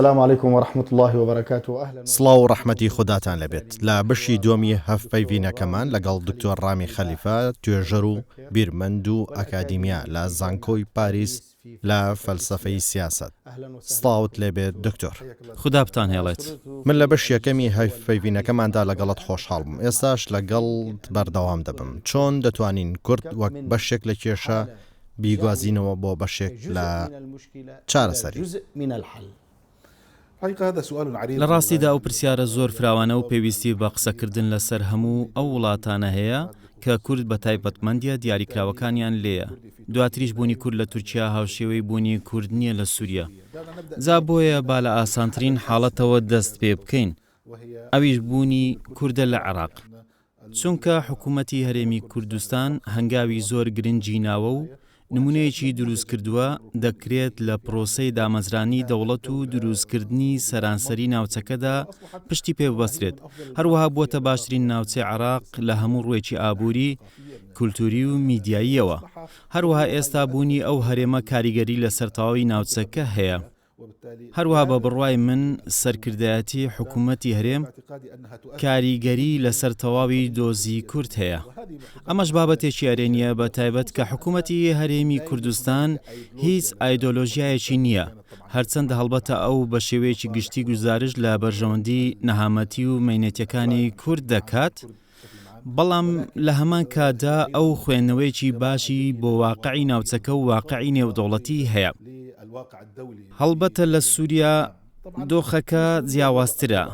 السلام عليكم ورحمة الله وبركاته. أهلا. سڵاو و ڕەحمەتی خوداتان لەبێت. لە بەشی دووەمی هەفپەیڤینەکەمان لەگەڵ دکتۆر ڕامی خەلیفە توێژەر و بیرمەند و ئەکادیمیا لە زانکۆی پاریس لە فەلسەفەی سیاست. سڵاوت لێبێت دکتۆر. خوددا بتان هێڵێت. من لە بەش یەکەمی هەفپەیڤینەکەماندا لەگەڵت خۆشحاڵ بم. ئێستاش لەگەڵت بەردەوام دەبم. چۆن دەتوانین کورد وەک بەشێک لە کێشە بیگوازینەوە بۆ بەشێک لە چارەسەری؟ لە ڕاستیدا ئەو پرسیارە زۆر فراوانە و پێویستی بە قسەکردن لەسەر هەموو ئەو وڵاتانە هەیە کە کورد بە تایبەتمەندیە دیاریکراوەکانیان لێیە. دواتریش بوونی کورد لە تورکیا هاوشێوەی بوونی کورد نییە لە سووریا. جا بۆیە با لە ئاسانترین حاڵەتەوە دەست پێ بکەین، ئەویش بوونی کوردە لە عێراق. چونکە حکوومەتی هەرێمی کوردستان هەنگاوی زۆر گرنگی ناوە و نمونەیەکی دروست کردووە، دەکرێت لە پرۆسەی دامەزرانی دەوڵەت و دروستکردنی سەرانسەری ناوچەکەدا پشتی پێ ببەسرێت. هەروەها بووەتە باشترین ناوچەی عێراق لە هەموو ڕوێکی ئابووری، کولتوری و میدیاییەوە. هەروەها ئێستا بوونی ئەو هەرێمە کاریگەری لە سەرتاوی ناوچەکە هەیە. هەروەها بە بڕوای من سەرکردایەتی حکوومەتی هەرێم کاریگەری لەسەر تەواوی دۆزی کورد هەیە. ئەمەش بابەتێکی ئەرێنیە بە تایبەت کە حکوومەتی هەرێمی کوردستان هیچ ئایدۆلۆژیایەکی نییە، هەرچەندە هەڵبەتە ئەو بە شێوەیەکی گشتی گوزارش لە بەرژەوەندی نەهامەتی و مەینەتیەکانی کورد دەکات، بەڵام لە هەمان کاتدا ئەو خوێندنەوەیەکی باشی بۆ واقعی ناوچەکە و واقعی نێودەوڵەتی هەیە. هەڵبەتە لە سووریا دۆخەکە جیاوازترە.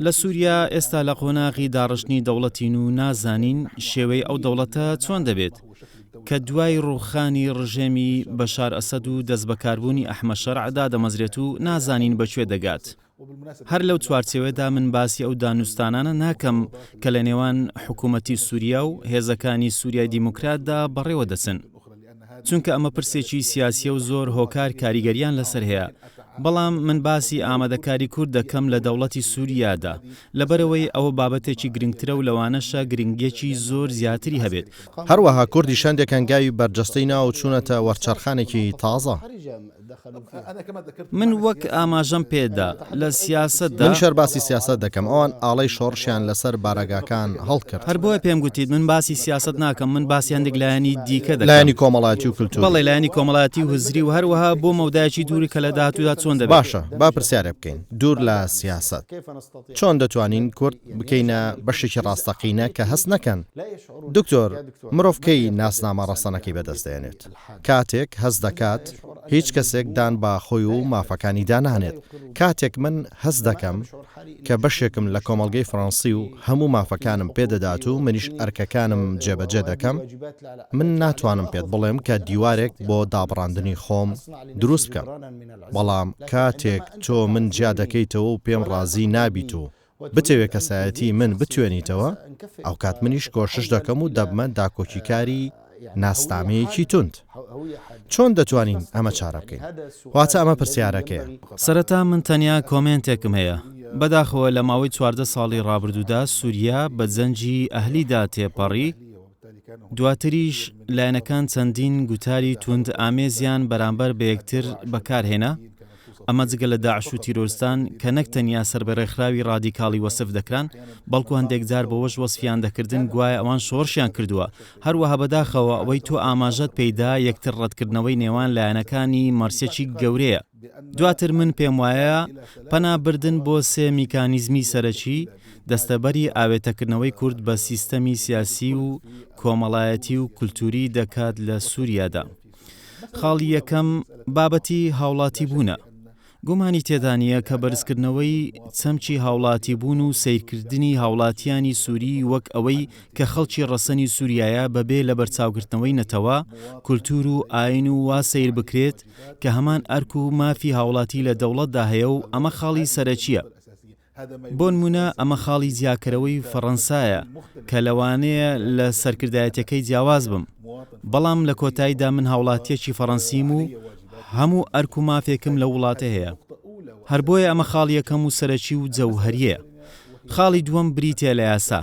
لە سووریا ئێستا لە قۆناغی داڕشتنی دەوڵەتین و نازانین شێوەی ئەو دەوڵەتە چۆن دەبێت کە دوای ڕووخانی ڕژێمی بەشار ئەسەد و دەست بەکاربوونی ئەحمەد شەرعدا دەمەزرێت و نازانین بەکوێ دەگات. هەر لەو چوارچێوەدا من باسی ئەو دانوستانانە ناکەم کە لە نێوان حکوومەتی سووریا و هێزەکانی سووریای دیموکراتدا بەڕێوە دەچن، چونکە ئەمە پرسێکی سیاسیە و زۆر هۆکار کاریگەریان لەسەر هەیە. بەڵام من باسی ئامادەکاری کورد دەکەم لە دەوڵەتی سووریادا، لەبەرەوەی ئەوە بابەتێکی گرنگترە و لەوانەشە گرنگێکی زۆر زیاتری هەبێت. هەروەها کوردی شەندێکان گاوی بەرجەستەی ناو چوونەتە وەرچەرخانێکی تازە. من وەک ئاماژەم پێدا لە سیاسەتدا من شەرباسی سیاست دەکەم. ئەوان ئاڵەی شۆڕشیان لەسەر بارەگاکان هەڵکرد. هەر بۆیە پێم گوتیت من باسی سیاست ناکەم، من باسییان لایەنی دیکە دەکەم، لایەنی کۆمەڵایەتی و کولتور. بەڵێ لایەنی کۆمەڵایەتی و هزری و هەروەها بۆ مەودایەکی دووری کە لە داهاتوودا چۆن دەبێت. باشە، با پرسیارە بکەین دوور لە سیاست. چۆن دەتوانین کورد بکەینە بەشێکی ڕاستەقینە کە هەست نەکەن؟ دکتۆر، مرۆڤکەی ناسنامە ڕاستەنەکەی بەدەستدێنێت. کاتێک هەست دەکات هیچ کەسێک دان با خۆی و مافەکانی دانانێت. کاتێک من هەست دەکەم کە بەشێکم لە کۆمەڵگەی فەڕەنسی و هەموو مافەکانم پێدەدات و منیش ئەرکەکانم جێبەجێ دەکەم، من ناتوانم پێت بڵێم کە دیوارێک بۆ دابڕاندنی خۆم دروست بکەم. بەڵام کاتێک تۆ من جیا دەکەیتەوە و پێم ڕازی نابیت و بتەوێت کەسایەتی من بتوێنیتەوە، ئەو کات منیش کۆشش دەکەم و دەبمە داکۆکیکاری ناستامەیەکی توند. چۆن دەتوانین ئەمە چارە بکەین؟ واتە ئەمە پرسیارەکەیە. سەرەتا من تەنیا کۆمنتێکم هەیە. بەداخەوە لە ماوەی 14 ساڵی ڕابردوودا سووریا بە جەنجی ئەهلیدا تێپەڕی، دواتریش لایەنەکان چەندین گوتاری توند ئامێزیان بەرامبەر بە یەکتر بەکارهێنا. ئەمە جگە لە داعش و تیرۆرستان کە نەک تەنیا سەربەڕێکخراوی ڕادیکاڵی وەسف دەکران، بەڵکو هەندێک جار بەوەش وەسفیان دەکردن گوایە ئەوان شۆڕشیان کردووە. هەروەها بەداخەوە ئەوەی تۆ ئاماژەت پێیدا یەکتر ڕەتکردنەوەی نێوان لایەنەکانی مەرسێکی گەورەیە. دواتر من پێم وایە پەنابردن بۆ سێ میکانیزمی سەرەکی دەستەبەری ئاوێتەکردنەوەی کورد بە سیستەمی سیاسی و کۆمەڵایەتی و کولتوری دەکات لە سووریادا. خاڵی یەکەم بابەتی هاوڵاتی بوونە. گومانی تێدانیە کە بەرزکردنەوەی چەمکی هاوڵاتی بوون و سیرکردنی هاوڵاتیانی سووری وەک ئەوەی کە خەڵکی ڕەسەنی سووریایە بەبێ لە بەرچاوگرتنەوەی نەتەوە کولتور و ئاین و وا سیر بکرێت کە هەمان ئەرک و مافی هاوڵاتی لە دەوڵەتدا هەیە و ئەمە خاڵی سەرەکیە. بۆ نمونە ئەمە خاڵی جیاکەرەوەی فەڕەنسایە کە لەوانەیە لە سەرکردایەتەکەی جیاواز بم، بەڵام لە کۆتاییدا من هاوڵاتیەکی فەڕەنسیم و هەموو ئەرک و مافێکم لە وڵاتە هەیە. هەر بۆیە ئەمە خاڵ یەکەم و سەرەکی و جەوهەریە. خاڵی دووەم بریتە لە یاسا.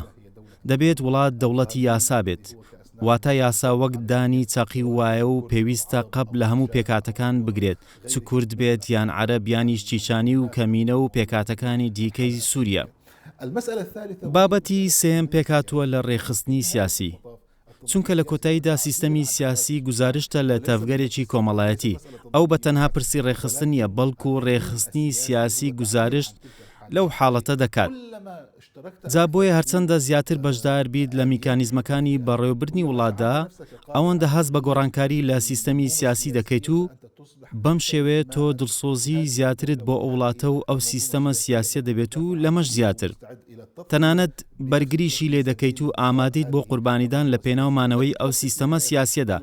دەبێت وڵات دەوڵەتی یاسا بێت. واتە یاسا وەک دانی چاقی وایە و پێویستە قەب لە هەموو پێکاتەکان بگرێت چ کورد بێت یان عەرەب یانیش چیچانی و کەمینە و پێکاتەکانی دیکەی سووریا. بابەتی سێم پێکاتووە لە ڕێخستنی سیاسی، چونکە لە کۆتاییدا سیستەمی سیاسی گزارشتە لە تەفگەرێکی کۆمەڵایەتی، ئەو بە تەنها پرسی ڕێخستن نیە بەڵکو ڕێخستنی سیاسی گزارشت لەو حاڵەتە دەکات. جا بۆیە هەرچەندە زیاتر بەشدار بیت لە میکانیزمەکانی بەڕێوەبردنی وڵاتدا، ئەوەندە هەست بە گۆڕانکاری لە سیستەمی سیاسی دەکەیت و بەم شێوەیە تۆ دڵسۆزی زیاترت بۆ ئەو وڵاتە و ئەو سیستەمە سیاسیە دەبێت و لەمەش زیاتر تەنانەت بەرگریشی لێ دەکەیت و ئامادەیت بۆ قوربانیدان لە پێناومانەوەی ئەو سیستەمە سیاسیەدا.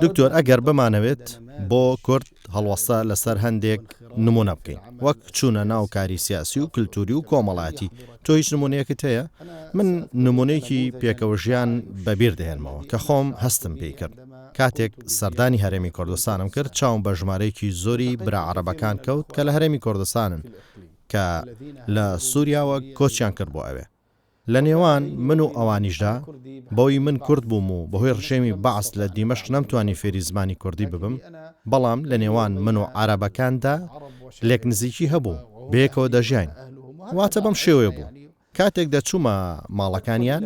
دکتۆر ئەگەر بمانەوێت بۆ کورد هەڵوەستە لەسەر هەندێک نمونە بکەین، وەک چوونە ناو کاری سیاسی و کللتوری و کۆمەڵایەتی، تۆ هیچ نمونەیەکت هەیە؟ من نمونەیەکی پێکەوە ژیان بەبیر دەهێنمەوە کە خۆم هەستم پێی کرد. کاتێک سەردانی هەرێمی کوردستانم کرد، چاوم بە ژمارەیەکی زۆری برا عەرەبەکان کەوت کە لە هەرێمی کوردستانن کە لە سووریاوە کۆچیان کرد بۆ ئەوێ. لە نێوان من و ئەوانیشدا بەوەی من کورد بووم و بەهۆی ڕژێمی بەعس لە دیمەشق نەمتوانی فێری زمانی کوردی ببم، بەڵام لە نێوان من و عەرەبەکاندا لێک نزیکی هەبوو، بەیەکەوە دەژیاین. واتە بەم شێوەیە بوو. کاتێک دەچوومە ماڵەکانیان،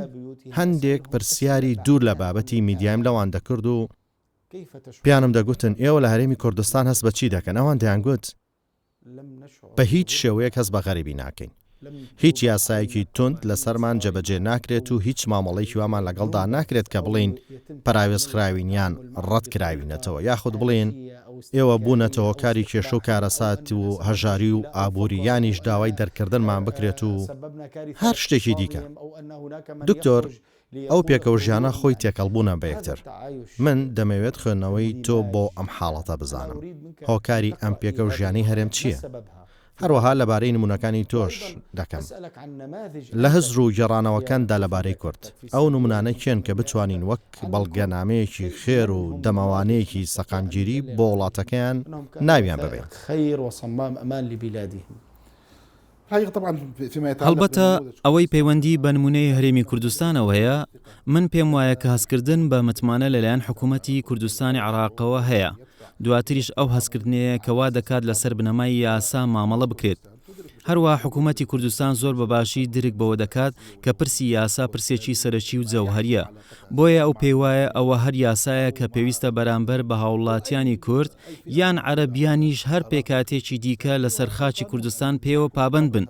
هەندێک پرسیاری دوور لە بابەتی میدیایم لەوان دەکرد و پیانم دەگوتن ئێوە لە هەرێمی کوردستان هەست بە چی دەکەن؟ ئەوان دەیانگوت بە هیچ شێوەیەک هەست بە غەریبی ناکەین، هیچ یاسایەکی تند لەسەرمان جەبەجێ ناکرێت و هیچ مامەڵەیەکی وامان لەگەڵدا ناکرێت کە بڵین پراوێز خراوینیان ڕەت کراوینەتەوە، یاخود بڵێن ئێوە بوونەتەوە کاری کێشە و کارەسات و هەژاری و ئابووری یانیش داوای دەرکردنمان بکرێت و هەر شتێکی دیکە. دکتۆر، ئەو پێکەوە ژیانە خۆی تێکەڵبوونە بە یەکتر. من دەمەوێت خوێندنەوەی تۆ بۆ ئەم حاڵەتە بزانم. هۆکاری ئەم پێکەوە ژیانی هەرێم چییە؟ هەروەها لەبارەی نمونەکانی تۆش دەکەم. لە هەزر و گێڕانەوەکاندا لەبارەی کورد، ئەو نمونانە کێن کە بتوانین وەک بەڵگەنامەیەکی خێر و دەمەوانەیەکی سەقامگیری بۆ وڵاتەکەیان ناویان ببێت. هەڵبەتە ئەوەی پەیوەندی بە نمونەی هەرێمی کوردستانەوە هەیە، من پێم وایە کە هەستکردن بە متمانە لەلایەن حکوومەتی کوردستانی عێراقەوە هەیە. دواتریش ئەو هەستکردنەیە کەوا دەکات لەسەر بنەمای یاسا مامەڵە بکرێت. هەروە حکوومەتی کوردستان زۆر بەباشی درک بەوە دەکات کە پرسی یاسا پرسێکی سەرەکی و جەوهەریە. بۆیە ئەو پێی وایە ئەوە هەر یاسایە کە پێویستە بەرامبەر بە هاوڵاتیانی کورد یان عەرەبیانیش هەر پێکاتێکی دیکە لەسەر خاچی کوردستان پێوە پابند بن.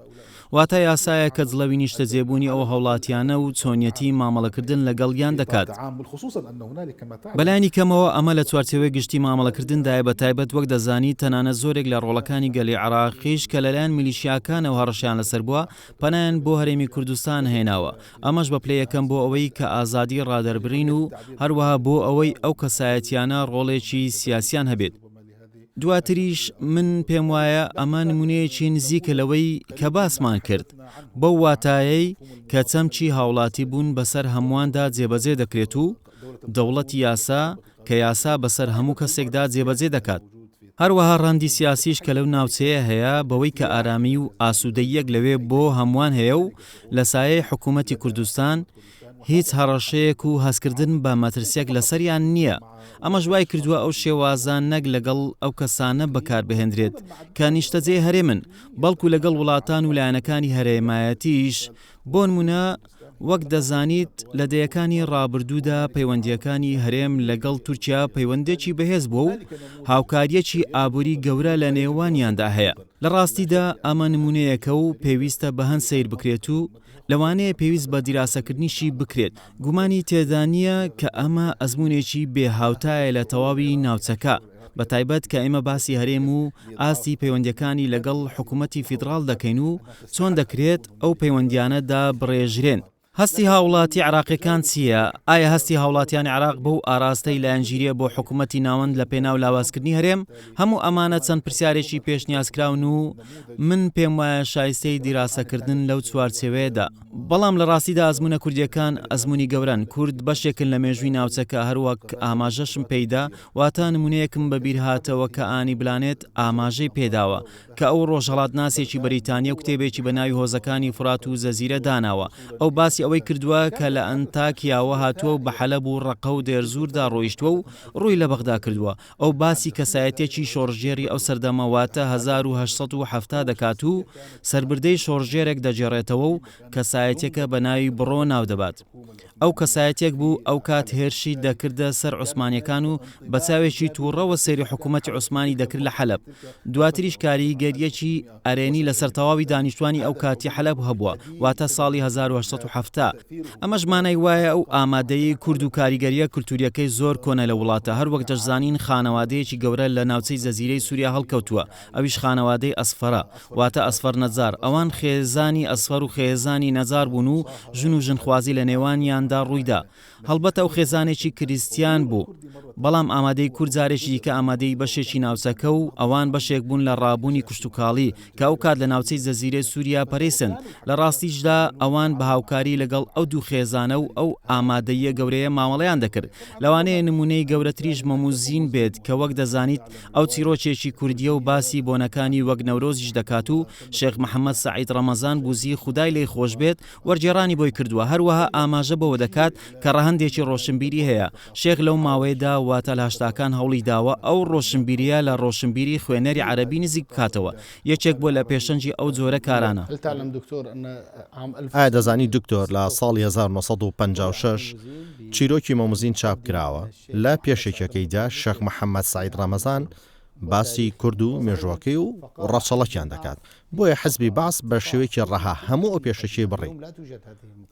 واتە یاسایە کە جڵەوی نیشتە جێبوونی ئەو هەوڵاتیانە و چۆنیەتی مامەڵەکردن لەگەڵیان دەکات. بەلایانی کەمەوە ئەمە لە چوارچێوەی گشتی مامەڵەکردندایە بە تایبەت وەک دەزانی تەنانە زۆرێک لە ڕۆڵەکانی گەلی عێراقیش کە لەلایەن میلیشیاکانەوە هەڕەشیان لەسەر بووە پەنایان بۆ هەرێمی کوردستان هێناوە. ئەمەش بە پلە یەکەم بۆ ئەوەی کە ئازادی ڕادەربڕین و هەروەها بۆ ئەوەی ئەو کەسایەتیانە ڕۆڵێکی سیاسیان هەبێت. دواتریش من پێم وایە ئەمە نمونەیەکی نزیکە لەوەی کە باسمان کرد، بەو واتایەی کە چەمچی هاوڵاتی بوون بەسەر هەموواندا جێبەجێ دەکرێت و دەوڵەتی یاسا کە یاسا بەسەر هەموو کەسێکدا جێبەجێ دەکات. هەروەها ڕەندی سیاسیش کە لەو ناوچەیە هەیە بەوەی کە ئارامی و ئاسوودەیەک لەوێ بۆ هەمووان هەیە و لە سایەی حکوومەتی کوردستان هیچ هەڕەشەیەک و هەستکردن بە مەترسیەک لەسەریان نییە. ئەمەش وای کردووە ئەو شێوازان نەک لەگەڵ ئەو کەسانە بەکاربهێنرێت کە نیشتەجێ هەرێمن، بەڵکو لەگەڵ وڵاتان و لایەنەکانی هەرێمایەتیش. بۆ نمونە وەک دەزانیت لە دەیەکانی ڕابردوودا پەیوەندیەکانی هەرێم لەگەڵ تورکیا پەیوەندێکی بەهێز بووە و هاوکاریەکی ئابووری گەورە لە نێوانیاندا هەیە. لە ڕاستیدا ئەمە نمونەیەکە و پێویستە بە هەند سیر بکرێت و لەوانەیە پێویست بە دیراسەکردنیشی بکرێت. گومانی تێدا نییە کە ئەمە ئەزمونێکی بێهاوتایە لە تەواوی ناوچەکە، بە تایبەت کە ئێمە باسی هەرێم و ئاستی پەیوەندیەکانی لەگەڵ حکوومەتی فیدراڵ دەکەین و چۆن دەکرێت ئەو پەیوەندیانەدا بڕێژرێن. هەستی هاوڵاتی عێراقیەکان چییە؟ ئایا هەستی هاوڵاتیانی عێراق بەو ئاراستەی لایەنگیریە بۆ حکوومەتی ناوەند لە پێناو لاوازکردنی هەرێم؟ هەموو ئەمانە چەند پرسیارێکی پێشنیازکراون و من پێم وایە شایستەی دیراسەکردن لەو چوارچێوەیەدا. بەڵام لە ڕاستیدا ئەزمونە کوردیەکان ئەزمونی گەورەن. کورد بەشێکن لە مێژووی ناوچەکە، هەروەک ئاماژەشم پێیدا، واتە نمونەیەکم بەبیر هاتەوە کە ئانی بلانێت ئاماژەی پێداوە کە ئەو ڕۆژهەڵات ناسێکی بەریتانیا و کتێبێکی بە ناوی هۆزەکانی فرات و زەزیرە داناوە. ئەو باسی باسی ئەوەی کردووە کە لە ئەنتاکیاوە هاتووە و بە حەلەب و ڕەقە و دێرزووردا ڕۆیشتووە و ڕووی لە بەغدا کردووە. ئەو باسی کەسایەتێکی شۆڕژێری ئەو سەردەمەواتە 1970 دەکات و سربردەی شۆڕژێرێک دەجێڕێتەوە و کەسایەتێکە بە ناوی بڕۆ ناو دەبات. ئەو کەسایەتێک بوو ئەو کات هێرشی دەکردە سەر عوسمانیەکان و بە چاوێکی تووڕەوە سەیری حکوومەتی عوسمانی دەکرد لە حەلەب. دواتریش کاریگەریەکی ئەرێنی لەسەر تەواوی دانیشتوانی ئەو کاتی حەلەب هەبووە واتە ساڵی 1970. ئەمەش مانای وایە ئەو ئامادەیی کورد و کاریگەریە کولتوریەکەی زۆر کۆنە لە وڵاتە. هەروەک دەشزانین خانەوادەیەکی گەورە لە ناوچەی جەزیرەی سووریا هەڵکەوتووە، ئەویش خانەوادەی ئەسفەرە واتە ئەسفەر نەجار. ئەوان خێزانی ئەسفەر و خێزانی نەجار بوون و ژن و ژنخوازی لە نێوانیاندا ڕوویدا. هەڵبەتە ئەو خێزانێکی کریستیان بوو، بەڵام ئامادەی کورد جارێکی دیکە ئامادەی بەشێکی ناوچەکە و ئەوان بەشێک بوون لە ڕابوونی کوشتتوکاڵی کە ئەو کات لە ناوچەی جەزیرەی سووریا پەرێسن. لە ڕاستیشدا ئەوان بە هاوکاری لەگەڵ ئەو دوو خێزانە و ئەو ئامادەیە گەورەیە مامەڵەیان دەکرد. لەوانەیە نمونەی گەورەتریش مەموزین بێت کە وەک دەزانیت ئەو چیرۆکێکی کوردیە و باسی بۆنەکانی وەک نەورۆزیش دەکات و شێخ محەممەد سەعید ڕەمەزان بوزی خودای لێی خۆش بێت وەرجێڕانی بۆی کردووە. هەروەها ئاماژە بەوە دەکات کە ڕەهەندێکی ڕۆشنبیری هەیە. شێخ لەو ماوەیەدا واتە لە هەشتاکان هەوڵی داوە ئەو ڕۆشنبیریە لە ڕۆشنبیری خوێنەری عەرەبی نزیک بکاتەوە. یەکێک بۆ لە پێشەنجی ئەو جۆرە کارانە. ئایا دەزانی دکتۆر لە ساڵی 1956 چیرۆکی مەموزین چاپ کراوە لە پێشێکەکەیدا شێخ محەممەد سەعید ڕەمەزان باسی کورد و مێژوەکەی و ڕەچەڵەکیان دەکات. بۆیە حزبی باس بە شێوەیەکی ڕەها هەموو ئەو پێشەکەی بڕی.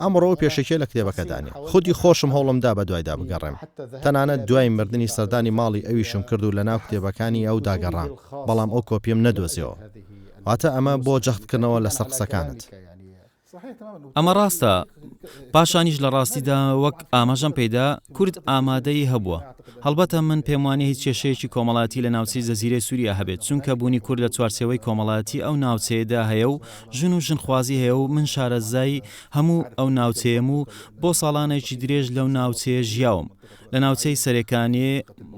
ئەمڕۆ پێشەکەی لە کتێبەکەدانی. خودی خۆشم هەوڵمدا بە دوایدا بگەڕێم. تەنانەت دوای مردنی سەردانی ماڵی ئەویشم کرد و لە ناو کتێبەکانی ئەو داگەڕام، بەڵام ئەو کۆپیم نەدۆزیەوە. واتە ئەمە بۆ جەختکردنەوە لەسەر قسەکانت. ئەمە ڕاستە. پاشانیش لە ڕاستیدا وەک ئاماژەم پێدا کورد ئامادەی هەبووە. هەڵبەتە من پێم وانێ هیچ کێشەیەکی کۆمەڵاتی لە ناوچەی جەزیرەی سووریا هەبێت، چونکە بوونی کورد لە چوارچێوەی کۆمەڵاتی ئەو ناوچەیەدا هەیە و ژن و ژنخوازی هەیە و من شارەزای هەموو ئەو ناوچەیەم و بۆ ساڵانێکی درێژ لەو ناوچەیە ژیاوم. لە ناوچەی سەرەکانێ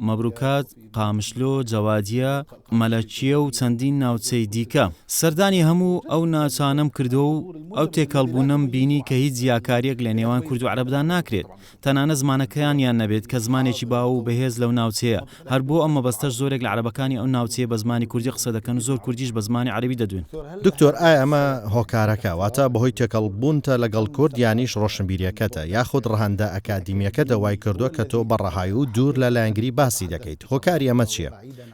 مەبروکات، قامشلۆ، جەوادیە، مەلەکیە و چەندین ناوچەی دیکە. سەردانی هەموو ئەو ناوچانەم کردو و ئەو تێکەڵبوونم بینی کە هیچ زیاکاریەک لە نێوان کورد و عەرەبدا ناکرێت. تەنانە زمانەکەیان نەبێت کە زمانێکی باو و بەهێز لەو ناوچەیە. هەر بۆ ئەمە بەستەش زۆرێک لە عەرەبەکانی ئەو ناوچەیە بە زمانی کوردی قسە دەکەن و زۆر کوردیش بە زمانی عەرەبی دەدوێن. دکتۆر ئایا ئەمە هۆکارەکە واتە بەهۆی تێکەڵبوونتە لەگەڵ کورد یانیش ڕۆشنبیریەکەتە یاخود ڕەهەندە ئەکادیمیەکە دەوای کردووە کە تۆ بەڕەهایی و دوور لە لایەنگری باسی دەکەیت. هۆکاری ئەمە چییە؟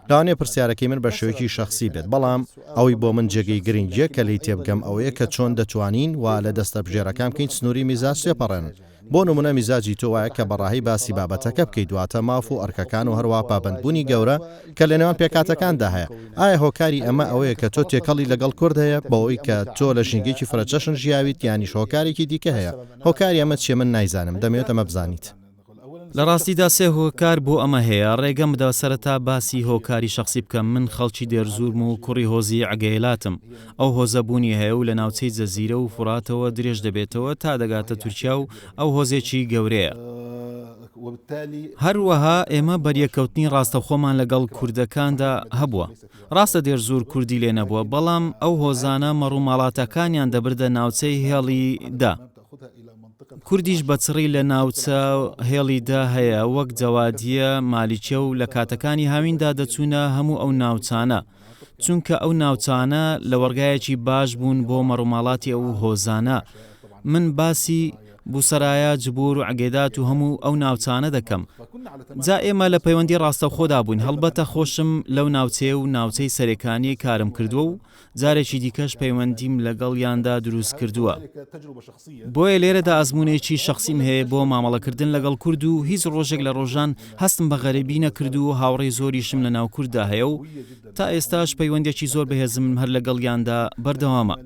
لەوانەیە پرسیارەکەی من بە شێوەیەکی شەخسی بێت، بەڵام ئەوەی بۆ من جێگەی گرنگیە کە لی تێبگەم ئەوەیە کە چۆن دەتوانین وا لە دەستە بژێرەکان بکەین سنووری میزاج تێپەڕێنن. بۆ نمونە میزاجی تۆ وایە کە بەڕاهی باسی بابەتەکە بکەیت دواتە ماف و ئەرکەکان و هەروە پابەندبوونی گەورە کە لە نێوان پێکاتەکاندا هەیە. ئایا هۆکاری ئەمە ئەوەیە کە تۆ تێکەڵی لەگەڵ کورد هەیە بەوەی کە تۆ لە ژینگەیەکی فرەچەشن ژیاویت یانیش هۆکارێکی دیکە هەیە؟ هۆکاری ئەمە چیە؟ من نایزانم، دەمەوێت ئەمە بزانیت. لە ڕاستیدا سێ هۆکار بۆ ئەمە هەیە. ڕێگەم بدە سەرەتا باسی هۆکاری شخصی بکەم. من خەڵکی دێرزوورم و کوڕی هۆزی عەگەیلاتم. ئەو هۆزەبوونی هەیە و لە ناوچەی جەزیرە و فوراتەوە درێژ دەبێتەوە تا دەگاتە تورکیا و ئەو هۆزێکی گەورەیە. هەروەها ئێمە بەریەکەوتنی ڕاستەخۆمان لەگەڵ کوردەکاندا هەبووە. ڕاستە دێرزوور کوردی لێ نەبووە، بەڵام ئەو هۆزانە مەڕووماڵاتەکانیان دەبردە ناوچەی هێڵیدا. کوردیش بەچڕی لە ناوچە هێڵیدا هەیە وەک جەوادیە، مالیکیە و لە کاتەکانی هاویندا دەچوونە هەموو ئەو ناوچانە، چونکە ئەو ناوچانە لە وەرگایەکی باش بوون بۆ مەڕووماڵاتی ئەو هۆزانە. من باسی بوسەرایە، جبور و عەگێدات و هەموو ئەو ناوچانە دەکەم. جا ئێمە لە پەیوەندی ڕاستەوخۆدا بووین. هەڵبەتە خۆشم لەو ناوچەیە و ناوچەی سەرەکانی کارم کردووە و جارێکی دیکەش پەیوەندیم لەگەڵیاندا دروست کردووە. بۆیە لێرەدا ئەزمونێکی شەخسیم هەیە بۆ مامەڵەکردن لەگەڵ کورد و هیچ ڕۆژێک لە ڕۆژان هەستم بە غەریبی نەکردو و هاوڕێی زۆریشم لە ناو کورددا هەیە و تا ئێستاش پەیوەندێکی زۆر بەهێزم هەر لەگەڵیاندا بەردەوامە.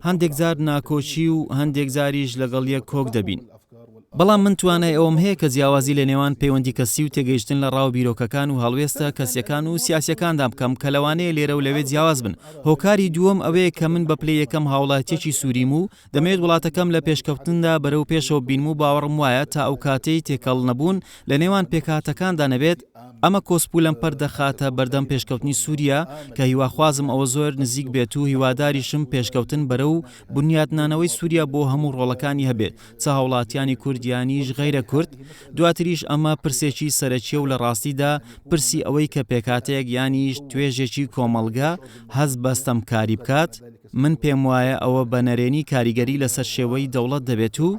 هەندێک جار ناکۆچی و هەندێک جاریش لەگەڵ یەک کۆک دەبین. بەڵام من توانای ئەوم هەیە کە جیاوازی لە نێوان پەیوەندی کەسی و تێگەیشتن لە ڕاو بیرۆکەکان و هەڵوێستە کەسیەکان و سیاسیەکاندا بکەم کە لەوانەیە لێرە و لەوێ جیاواز بن. هۆکاری دووەم ئەوەیە کە من بە پلەی یەکەم هاوڵاتیەکی سووریم و دەمەوێت وڵاتەکەم لە پێشکەوتندا بەرەو پێشەوە بینم و باوەڕم وایە تا ئەو کاتەی تێکەڵ نەبوون لە نێوان پێکهاتەکاندا نەبێت. ئەمە کۆسپولەم پەر دەخاتە بەردەم پێشکەوتنی سووریا کە هیواخوازم ئەوە زۆر نزیک بێت و هیواداریشم پێشکەوتن بەرەو بنیادنانەوەی سووریا بۆ هەموو ڕۆڵەکانی هەبێت، چ هاوڵاتیانی کوردیانیش غەیرە کورد. دواتریش ئەمە پرسێکی سەرەکیە و لە ڕاستیدا پرسی ئەوەی کە پێکاتەیەک یانیش توێژێکی کۆمەڵگا هەز بەستەم کاری بکات. من پێم وایە ئەوە بە نەرێنی کاریگەری لەسەر شێوەی دەوڵەت دەبێت و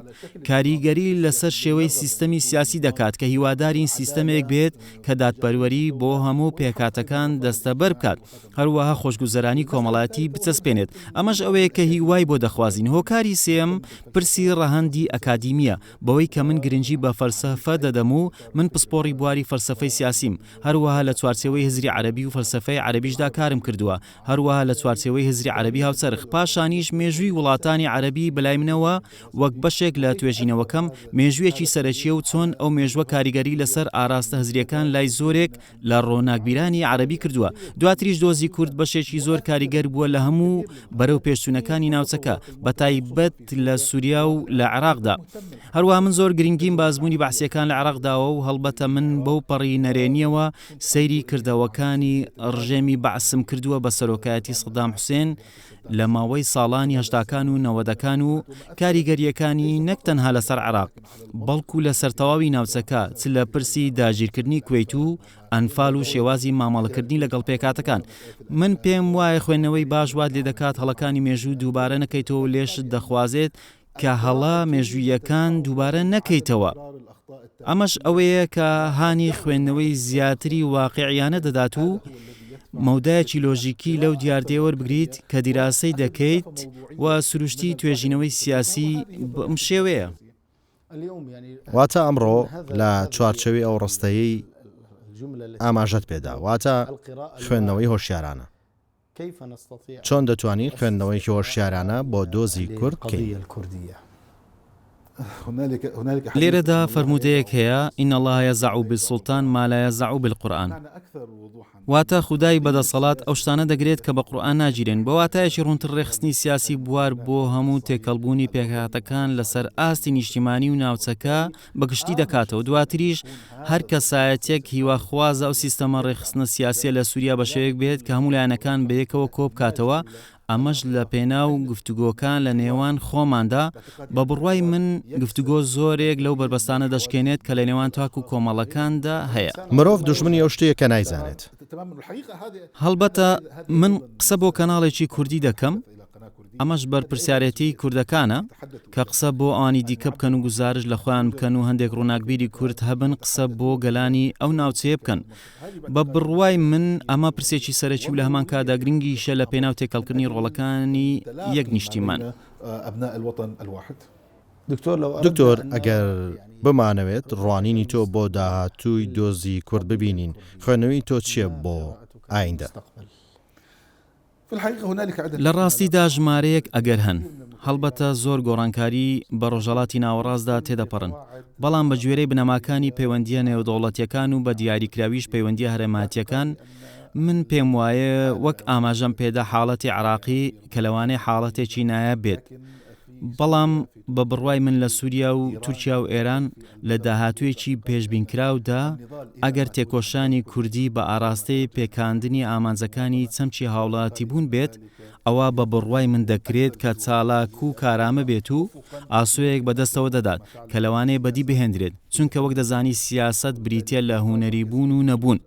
کاریگەری لەسەر شێوەی سیستەمی سیاسی دەکات کە هیوادارین سیستەمێک بێت کە دادپەروەری بۆ هەموو پێکاتەکان دەستەبەر بکات، هەروەها خۆشگوزەرانی کۆمەڵاتی بچەسپێنێت. ئەمەش ئەوەیە کە هیوای بۆ دەخوازین. هۆکاری سێم پرسی ڕەهەندی ئەکادیمیە، بەوەی کە من گرنگی بە فەلسەفە دەدەم و من پسپۆڕی بواری فەلسەفەی سیاسیم، هەروەها لە چوارچێوەی هزری عەرەبی و فەلسەفەی عەرەبیشدا کارم کردووە، هەروەها لە چوارچێوەی هزری عەرەبی هاوسەرخ. پاشانیش مێژووی وڵاتانی عەرەبی بەلای منەوە وەک بەشێک لە توێژینەوەکەم مێژوویەکی سەرەکیە و چۆن ئەو مێژووە کاریگەری لەسەر ئاراستە هزریەکان لای زۆرێک لە ڕۆناکبیرانی عەرەبی کردووە. دواتریش دۆزی کورد بەشێکی زۆر کاریگەر بووە لە هەموو بەرەو پێشچوونەکانی ناوچەکە، بەتایبەت لە سووریا و لە عێراقدا. هەروەها من زۆر گرنگیم بە ئەزموونی بەحسیەکان لە عێراقداوە و هەڵبەتە من بەو پەڕی نەرێنیەوە سەیری کردەوەکانی ڕژێمی بەعسم کردووە بە سەرۆکایەتی سەدام حوسێن لە ماوەی ساڵانی هەژداکان و نەوەدەکان و کاریگەریەکانی نەک تەنها لەسەر عێراق بەڵکو لە سەرتەواوی ناوچەکە چ لە پرسی داگیرکردنی کوێیت و ئەنفال و شێوازی مامەڵەکردنی لەگەڵ پێکاتەکان. من پێم وایە خوێندنەوەی باش وات لێ دەکات هەڵەکانی مێژوو دووبارە نەکەیتەوە و لێشت دەخوازێت کە هەڵا مێژوویەکان دووبارە نەکەیتەوە. ئەمەش ئەوەیە کە هانی خوێندنەوەی زیاتری واقعیانە دەدات و مەودایەکی لۆژیکی لەو دیاردەیەوە بگریت کە دیراسەی دەکەیت و سروشتی توێژینەوەی سیاسی بەم شێوەیە. واتە ئەمڕۆ لە چوارچەوەی ئەو ڕستەیەی ئاماژەت پێدا، واتە خوێندنەوەی هۆشیارانە. چۆن دەتوانین خوێندنەوەی هۆشیارانە بۆ دۆزی کورد بکەین؟ لێرەدا فەرموودەیەک هەیە ئین الله یەزع بالسوڵتان ما لا یەزع بالقورئان، واتە خودای بەدەسەڵات ئەو شتانە دەگرێت کە بە قورئان ناگیرێن. بە واتایەکی ڕوونتر ڕێخستنی سیاسی بوار بۆ هەموو تێکەڵبوونی پێکهاتەکان لەسەر ئاستی نیشتیمانی و ناوچەکە بەگشتی دەکاتەوە. دواتریش هەر کەسایەتێک هیواخوازە ئەو سیستەمە ڕێخستنە سیاسیە لە سووریا بە شێوەیەک بێت کە هەموو لایەنەکان بەیەکەوە کۆ بکاتەوە. ئەمەش لە پێناو گفتوگۆکان لە نێوان خۆماندا بە بڕوای من گفتوگۆ زۆرێک لەو بربەستانە دەشکێنێت کە لە نێوان تاک و کۆمەڵەکاندا هەیە. مرۆڤ دوژمنی ئەو شتەیە کە نایزانێت. هەڵبەتە من قسە بۆ کەناڵێکی کوردی دەکەم، ئەمەش بەرپرسیارەتی کوردەکانە کە قسە بۆ ئەوانی دیکە بکەن و گزارش لە خۆیان بکەن و هەندێک ڕووناکبیری کورد هەبن قسە بۆ گەلانی ئەو ناوچەیە بکەن. بە بڕوای من ئەمە پرسێکی سەرەکی و لە هەمان کادا گرنگیشە لە پێناو تێکەڵکردنی ڕۆڵەکانی یەک نیشتیمان. دکتۆر ئەگەر بمانەوێت ڕوانینی تۆ بۆ داهاتووی دۆزی کورد ببینین، خوێنەوەی تۆ چییە بۆ ئایندە؟ لە ڕاستیدا ژمارەیەک ئەگەر هەن، هەڵبەتە زۆر گۆڕانکاری بە ڕۆژهەڵاتی ناوەڕاستدا تێدەپەڕن، بەڵام بە گوێرەی بنەماکانی پەیوەندیە نێودەوڵەتیەکان و بە دیاریکراویش پەیوەندیە هەرێماتیەکان من پێم وایە وەک ئاماژەم پێدا حاڵەتی عێراقی کە لەوانەیە حاڵەتێکی نایاب بێت. بەڵام بە بڕوای من لە سووریا و تورکیا و ئێران لە داهاتوویەکی پێشبینکراودا ئەگەر تێکۆشانی کوردی بە ئاراستەی پێکاندنی ئامانجەکانی چەمچی هاوڵاتی بوون بێت، ئەوە بە بڕوای من دەکرێت کە چالاک و کارامە بێت و ئاسوەیەک بەدەستەوە دەدات کە لەوانەیە بەدی بهێنرێت، چونکە وەک دەزانی سیاست بریتە لە هونەری بوون و نەبوون.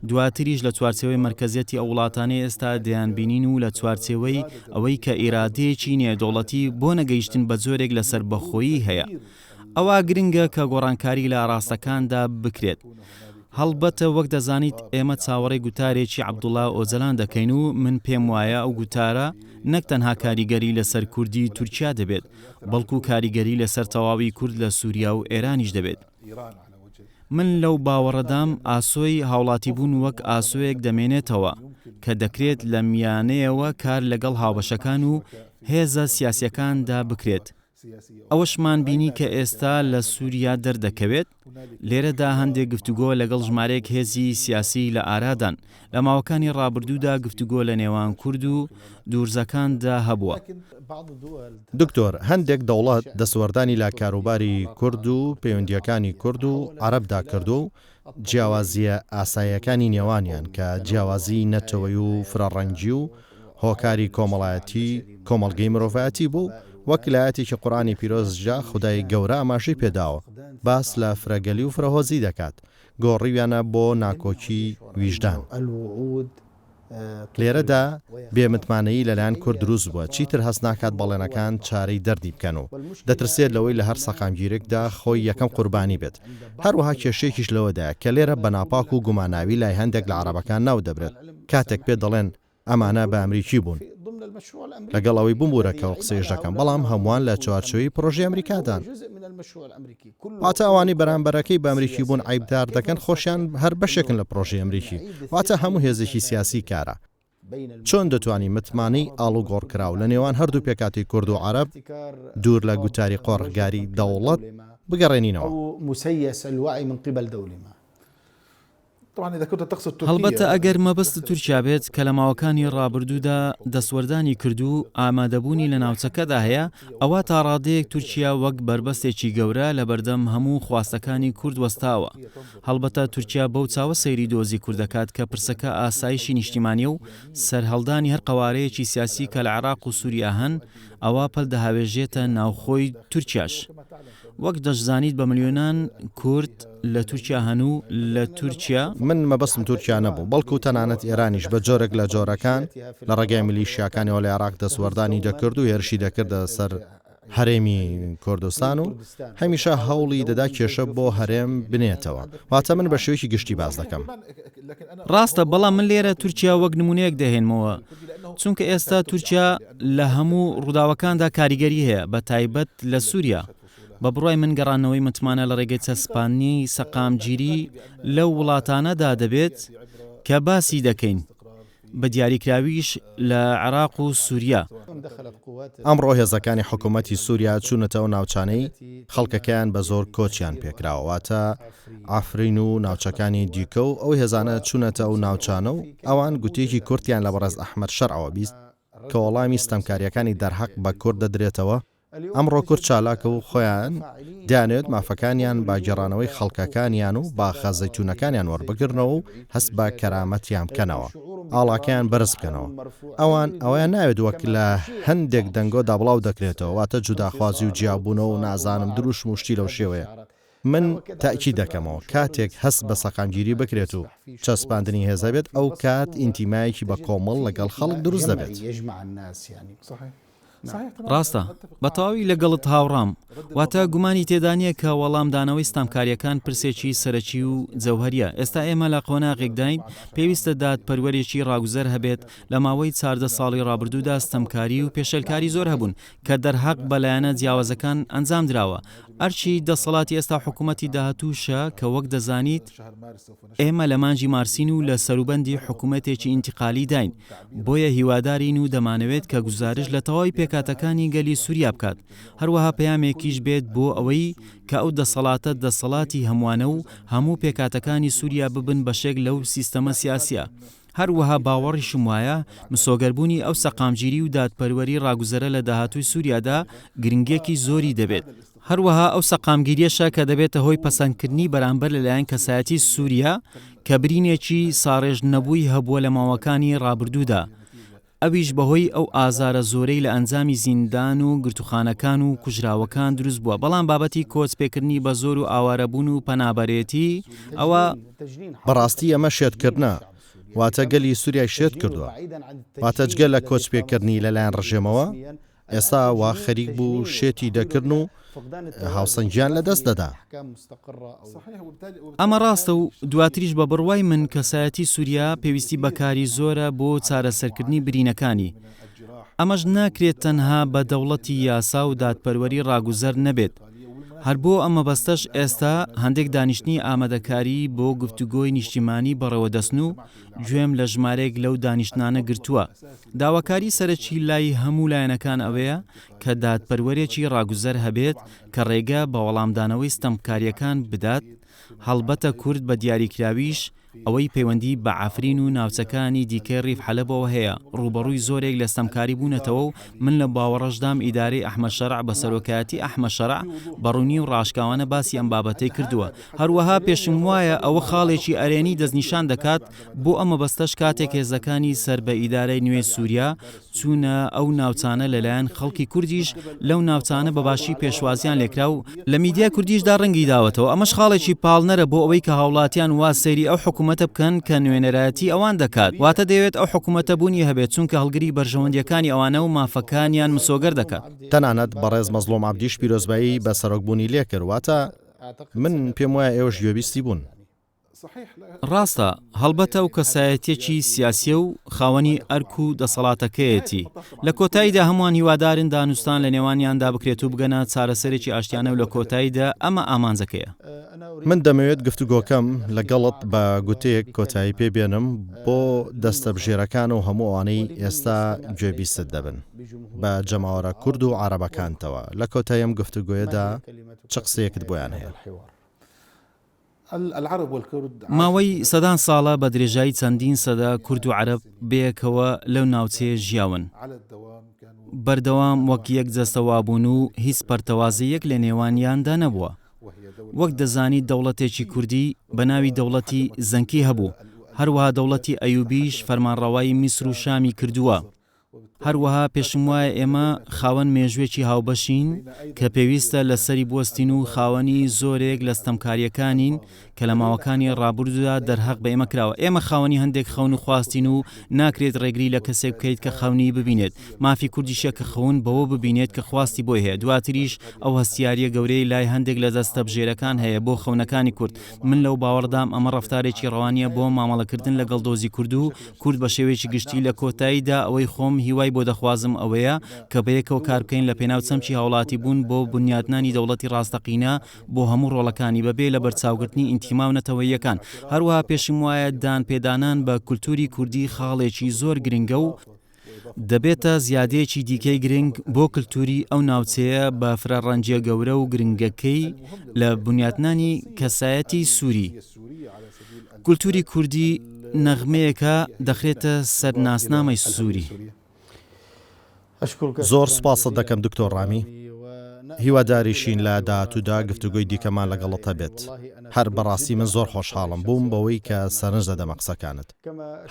دواتریش لە چوارچێوەی مرکزیەتی ئەو وڵاتانەی ئێستا دەیانبینین و لە چوارچێوەی ئەوەی کە ئیرادەیەکی نێودەوڵەتی بۆ نەگەیشتن بە جۆرێک لەسەر بەخۆیی هەیە. ئەوە گرنگە کە گۆڕانکاری لە ئاراستەکاندا بکرێت. هەڵبەتە وەک دەزانیت ئێمە چاوەڕێی گوتارێکی عەبدوڵڵا ئۆجەلان دەکەین و من پێم وایە ئەو گوتارە نەک تەنها کاریگەری لەسەر کوردی تورکیا دەبێت، بەڵکو کاریگەری لەسەر تەواوی کورد لە سووریا و ئێرانیش دەبێت. من لەو باوەڕەدام ئاسۆی هاوڵاتی بوون وەک ئاسۆیەک دەمێنێتەوە کە دەکرێت لە میانەیەوە کار لەگەڵ هاوبەشەکان و هێزە سیاسیەکاندا بکرێت. ئەوەشمان بینی کە ئێستا لە سووریا دەردەکەوێت. لێرەدا هەندێک گفتوگۆ لەگەڵ ژمارەیەک هێزی سیاسی لە ئارادان. لە ماوەکانی ڕابردوودا گفتوگۆ لە نێوان کورد و دوورزەکاندا هەبووە. دکتۆر، هەندێک دەوڵەت دەسوەردانی لا کاروباری کورد و پەیوەندیەکانی کورد و عەرەبدا کردو و جیاوازیە ئاساییەکانی نێوانیان کە جیاوازی نەتەوەی و فرەڕەنگی و هۆکاری کۆمەڵایەتی کۆمەڵگەی مرۆڤایەتی بوو، وەک لایەتێکی قورئانی پیرۆزجا خودای گەورە ئاماژەی پێداوە باس لە فرەگەلی و فرەهۆزی دەکات، گۆڕیویانە بۆ ناکۆکی ویژدان. لێرەدا بێمتمانەیی لەلایەن کورد دروست بووە، چیتر هەست ناکات بەڵێنەکان چارەی دەردی بکەن و دەترسێت لەوەی لە هەر سەقامگیرێکدا خۆی یەکەم قوربانی بێت. هەروەها کێشەیەکیش لەوەدایە کە لێرە بەناپاک و گوماناوی لای هەندێک لە عەرەبەکان ناو دەبرێت، کاتێک پێ دەڵێن ئەمانە بە ئەمریکی بوون، لەگەڵ ئەوەی بمبورەکە و قسەیش دەکەم، بەڵام هەمووان لە چوارچێوەی پرۆژەی ئەمریکادان. واتە ئەوانی بەرامبەرەکەی بە ئەمریکی بوون عیبدار دەکەن، خۆشیان هەر بەشێکن لە پرۆژەی ئەمریکی، واتە هەموو هێزێکی سیاسی کارە. چۆن دەتوانی متمانەی ئاڵوگۆڕکراو لە نێوان هەردوو پێکاتی کورد و عەرەب دوور لە گوتاری قۆڕگاری دەوڵەت بگەڕێنینەوە؟ هەڵبەتە ئەگەر مەبەست تورکیا بێت کە لە ماوەکانی ڕابردوودا دەسوەردانی کردو ئامادەبوونی لە ناوچەکەدا هەیە، ئەوە تا ڕادەیەک تورکیا وەک بربەستێکی گەورە لە بەردەم هەموو خواستەکانی کورد وەستاوە. هەڵبەتە تورکیا بەو چاوە سەیری دۆزی کوردەکات کە پرسەکە ئاسایشی نیشتیمانیە و سەرهەڵدانی هەر قەوارەیەکی سیاسی کە لە عێراق و سووریا هەن، ئەوە پەلدەهاوێژێتە ناوخۆی تورکیاش. وەک دەشزانیت بە ملیۆنان کورد لە تورکیا هەنوو لە تورکیا. من مەبەستم تورکیا نەبوو، بەڵکو تەنانەت ئێرانیش بە جۆرێک لە جۆرەکان لە ڕێگای میلیشیاکانەوە لە عێراق دەسوەردانی دەکرد و هێرشی دەکردە سەر هەرێمی کوردستان و هەمیشە هەوڵی دەدا کێشە بۆ هەرێم بنێتەوە. واتە من بە شێوەیەکی گشتی باز دەکەم. ڕاستە، بەڵام من لێرە تورکیا وەک نمونەیەک دەهێنمەوە، چونکە ئێستا تورکیا لە هەموو ڕووداوەکاندا کاریگەری هەیە، بە تایبەت لە سووریا. بە بڕای من گەڕانەوەی متمانە لە ڕێگەی چەسپانی سەقامگیری لەو وڵاتانەدا دەبێت کە باسی دەکەین، بە دیاریکراویش لە عێراق و سووریا. ئەمڕۆ هێزەکانی حکوومەتی سووریا چوونەتەوە ناوچانەی خەڵکەکەیان بە زۆر کۆچیان پێکراوەواتە ئافرین و ناوچەکانی دیکە و ئەو هێزانە چوونەتە ئەو ناوچانە و ئەوان گوتێکی کورتیان لە بەڕێز ئەحمەد شەرعەوە بیست کە وەڵامی ستەمکاریەکانی دەرحەق بە کورد دەدرێتەوە. ئەمڕۆ کورد چالاکە و خۆیان دەیانێت مافەکانیان با گێڕانەوەی خەڵکەکانیان و با خەزەیتونەکانیان وەربگرنەوە و هەست بە کەرامەتیان بکەنەوە، ئاڵاکەیان بەرز بکەنەوە. ئەویان ناوێت وەک لە هەندێک دەنگۆدا بڵاو دەکرێتەوە، واتە جوداخوازی و جیابوونەوە و نازانم دروشم و شتی لەو شێوەیە. من تاکی دەکەمەوە کاتێک هەست بە سەقامگیری بکرێت و چەسپاندنی هێزە بێت، ئەو کات ئینتیمایەکی بە کۆمەڵ لەگەڵ خەڵک دروست دەبێت. ڕاستە، بە تەواوی لەگەڵت هاوڕام، واتە گومانی تێدانیە کە وەڵامدانەوەی ستەمکاریەکان پرسێکی سەرەکی و جەوهەریە. ئێستا ئێمە لە قۆناغێکداین، پێویستە دادپەروەرێکی ڕاگوزەر هەبێت. لە ماوەی 14 ساڵی ڕابردوودا ستەمکاری و پێشەلکاری زۆر هەبوون کە دەرحەق بەلایەنە جیاوازەکان ئەنجام دراوە. ئەرچی دەسەڵاتی ئێستا حکوومەتی داهاتووشە کە وەک دەزانیت ئێمە لە مانجی مارسین و لە سەروبەندی حکوومەتێکی ئینتیقالی داین، بۆیە هیوادارین و دەمانەوێت کە گوزارش لە تەواوی پێکاتەکانی گەلی سووریا بکات. هەروەها پەیامێکیش بێت بۆ ئەوەی کە ئەو دەسەڵاتە دەسەڵاتی هەموانە و هەموو پێکاتەکانی سووریا ببن بەشێک لەو سیستەمە سیاسیە. هەروەها باوەڕیشم وایە مسۆگەربوونی ئەو سەقامگیری و دادپەروەری ڕاگوزەرە لە داهاتووی سووریادا گرنگێکی زۆری دەبێت. هەروەها ئەو سەقامگیریەشە کە دەبێتە هۆی پەسەندکردنی بەرامبەر لەلایەن کەسایەتی سووریا کە برینێکی ساڕێژ نەبووی هەبووە لە ماوەکانی ڕابردوودا. ئەویش بەهۆی ئەو ئازارە زۆرەی لە ئەنجامی زیندان و گرتوخانەکان و کوژراوەکان دروست بووە. بەڵام بابەتی کۆچپێکردنی بە زۆر و ئاوارەبوون و پەنابەرێتی ئەوە بەڕاستی ئەمە شێتکردنە، واتە گەلی سووریای شێت کردووە. واتە جگە لە کۆچپێکردنی لەلایەن ڕژێمەوە ئێستا وا خەریک بوو شێتی دەکردن و هاوسەنگیان لەدەست دەدا. ئەمە ڕاستە و دواتریش بە بڕوای من کەسایەتی سووریا پێویستی بەکاری زۆرە بۆ چارەسەرکردنی برینەکانی. ئەمەش ناکرێت تەنها بە دەوڵەتی یاسا و دادپەروەری ڕاگوزەر نەبێت. هەر بۆ ئەمە بەستەش ئێستا هەندێک دانیشتنی ئامادەکاری بۆ گفتوگۆی نیشتیمانی بەڕێوە دەستن و گوێم لە ژمارەیەک لەو دانیشتانە گرتووە. داواکاری سەرەکی لای هەموو لایەنەکان ئەوەیە کە دادپەروەرێکی ڕاگوزەر هەبێت کە ڕێگە بە وەڵامدانەوەی ستەمکاریەکان بدات، هەڵبەتە کورد بە دیاریکراویش ئەوەی پەیوەندی بە عافرین و ناوچەکانی دیکەی ڕیف حەلەبەوە هەیە. ڕوبەڕووی زۆرێک لە ستەمکاری بوونەتەوە و من لە باوەڕەشدام ئیدارەی ئەحمەد شەرع بە سەرۆکایەتی ئەحمەد شەرع بەڕوونی و ڕاشکاوانە باسی ئەم بابەتەی کردووە. هەروەها پێشم وایە ئەوە خاڵێکی ئەرێنی دەستنیشان دەکات بۆ ئەمە بەستەش کاتێک هێزەکانی سەر بە ئیدارەی نوێ سووریا چوونە ئەو ناوچانە لەلایەن خەڵکی کوردیش لەو ناوچانە بەباشی پێشوازیان لێکرا و لە میدیای کوردیشدا ڕەنگی داوەتەوە. ئەمەش خاڵێکی پاڵنەرە بۆ ئەوەی کە هاوڵاتیان وا سەیری ئەو حکوومەتە بکەن کە نوێنەرایەتی ئەوان دەکات. واتە دەوێت ئەو حکوومەتە بوونی هەبێت چونکە هەڵگری بەرژەوەندیەکانی ئەوانە و مافەکانیان مسۆگەر دەکات. تەنانەت بەڕێز مەزلوم عەبدیش پیرۆزبایی بە سەرۆکبوونی لێ کرد. واتە من پێم وایە ئێوەش گوێبیستی بوون. ڕاستە، هەڵبەتە و کەسایەتێکی سیاسیە و خاوەنی ئەرک و دەسەڵاتەکەیەتی. لە کۆتاییدا هەمووان هیوادارن دانوستان لە نێوانیاندا بکرێت و بگەنە چارەسەرێکی ئاشتیانە و لە کۆتاییدا ئەمە ئامانجەکەیە. من دەمەوێت گفتوگۆکەم لەگەڵت بە گوتەیەک کۆتایی پێبێنم بۆ دەستەبژێرەکان و هەموو ئەوانەی ئێستا گوێبیست دەبن بە جەماوەرە کورد و عەرەبەکانتەوە. لە کۆتاییم گفتوگۆیەدا چ قسەیەکت بۆیان هەیە؟ ماوەی سەدان ساڵە بە درێژایی چەندین سەدا کورد و عەرەب بەیەکەوە لەو ناوچەیە ژیاون. بەردەوام وەک یەک جەستەوابوون و هیچ پەرتەوازەیەک لە نێوانیاندا نەبووە. وەک دەزانی دەوڵەتێکی کوردی بە ناوی دەوڵەتی زەنکی هەبوو. هەروەها دەوڵەتی ئەیوبیش فەرمانڕەوایی میسر و شامی کردووە. هەروەها پێشم وایە ئێمە خاوەن مێژوێکی هاوبەشین کە پێویستە لەسەری بوەستین و خاوەنی زۆرێک لە ستەمکاریەکانین کە لە ماوەکانی ڕابردوودا دەرهەق بە ئێمە کراوە. ئێمە خاوەنی هەندێک خەون و خواستین و ناکرێت ڕێگری لە کەسێک بکەیت کە خەونی ببینێت. مافی کوردیشە کە خەون بەوە ببینێت کە خواستی بۆی هەیە. دواتریش ئەو هەستیاریە گەورەی لای هەندێک لە دەستەبژێرەکان هەیە بۆ خەونەکانی کورد. من لەو باوەڕدام ئەمە ڕەفتارێکی ڕەوانیە بۆ مامەڵەکردن لەگەڵ دۆزی کورد و کورد بە شێوەیەکی گشتی لە کۆتاییدا ئەوەی خۆم هیوای بۆ دەخوازم ئەوەیە کە بەیەکەوە کار بکەین لە پێناو چەمچی هاوڵاتی بوون بۆ بنیادنانی دەوڵەتی ڕاستەقینە بۆ هەموو ڕۆڵەکانی بەبێ لە بەرچاوگرتنی ئینتیما و نەتەوەییەکان. هەروەها پێشم وایە دانپێدانان بە کولتوری کوردی خاڵێکی زۆر گرنگە و دەبێتە زیادەیەکی دیکەی گرنگ بۆ کللتوری ئەو ناوچەیە بە فرەڕەنجیە گەورە و گرنگەکەی لە بنیادنانی کەسایەتی سووری. کولتوری کوردی نەغمەیەکە دەخرێتە سەرناسنامەی سووری. زۆر سپاست دەکەم دکتۆر ڕامی. هیواداریشین لە داهاتوودا گفتوگۆی دیکەمان لەگەڵتە بێت. هەر بەڕاستی من زۆر خۆشحاڵم بووم بەوەی کە سەرنج دەدەمە قسەکانت.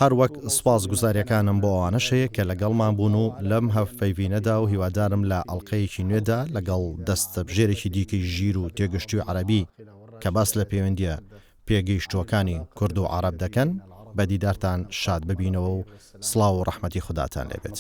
هەر وەک سپاس گوزاریەکانم بۆ ئەوانەش هەیە کە لەگەڵمان بوون و لەم هەفپەیوینەدا و هیوادارم لە ئەڵلقەیەکی نوێدا لەگەڵ دەستەبژێرێکی دیکەی ژیر و تێگەشتی و عەرەبی کە باس لە پەیوەندیە پێگەیشتووەکانی کورد و عەرەب دەکەن بە دیدارتان شاد ببینەوە و سڵاو و ڕەحمەتی خوداتان لێبێت.